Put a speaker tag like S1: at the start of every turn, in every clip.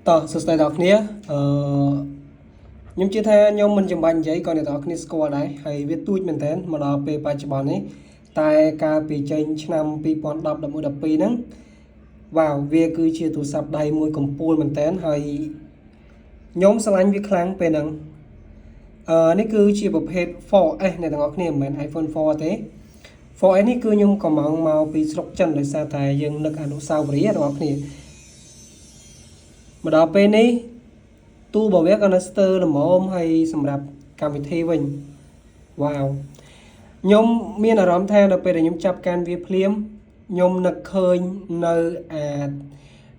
S1: តោះសួស្តីដល់គ្នាខ្ញុំជឿថាខ្ញុំមិនចាំបាច់និយាយក៏អ្នកទាំងអស់គ្នាស្គាល់ដែរហើយវាទូចមែនតើមកដល់ពេលបច្ចុប្បន្ននេះតែកាលពីចេញឆ្នាំ2010 11 12ហ្នឹងវ៉ាវវាគឺជាទូរស័ព្ទដៃមួយកំពូលមែនតើហើយខ្ញុំស្រឡាញ់វាខ្លាំងពេលហ្នឹងនេះគឺជាប្រភេទ 4S អ្នកទាំងអស់គ្នាមិនមែន iPhone 4ទេ 4S នេះគឺខ្ញុំកំងមកពីស្រុកចិនដោយសារតែយើងនឹកអនុស្សាវរីយ៍អ្នកទាំងអស់គ្នាមកដល់ពេលនេះទូរបស់វាក៏នៅស្ទើរល្មមហើយសម្រាប់កម្មវិធីវិញវ៉ាវខ្ញុំមានអារម្មណ៍ថាដល់ពេលដែលខ្ញុំចាប់កាន់វាភ្លាមខ្ញុំនឹកឃើញនៅ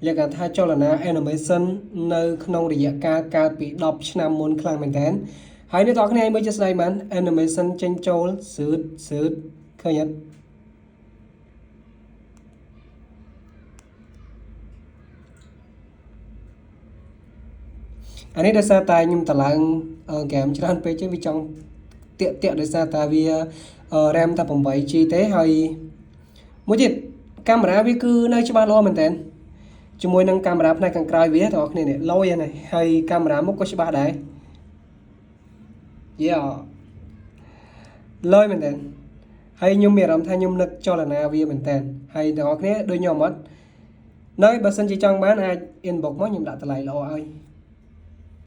S1: លក្ខណៈថាចលនា animation នៅក្នុងរយៈកាលកាលពី10ឆ្នាំមុនខ្លាំងមែនតើហើយអ្នកទាំងអស់គ្នាមើលជាស្ដីបាន animation ចេញចូលសឺតឃើញអត់អានេះដោយសារតែខ្ញុំតឡើងហ្គេមច្រើនពេកចឹងវាចង់តាក់ដោយសារតែវា RAM តែ 8G ទេហើយមួយទៀតកាមេរ៉ាវាគឺនៅច្បាស់ល្អមែនតើជាមួយនឹងកាមេរ៉ាផ្នែកខាងក្រោយវាបងប្អូននេះលយហ្នឹងហើយកាមេរ៉ាមុខក៏ច្បាស់ដែរលយមែនតើហើយខ្ញុំមានអារម្មណ៍ថាខ្ញុំនឹកចលនាវាមែនតើហើយបងប្អូនដូចខ្ញុំអត់នៅបើសិនជាចង់បានអាច inbox មកខ្ញុំដាក់តម្លៃល្អឲ្យ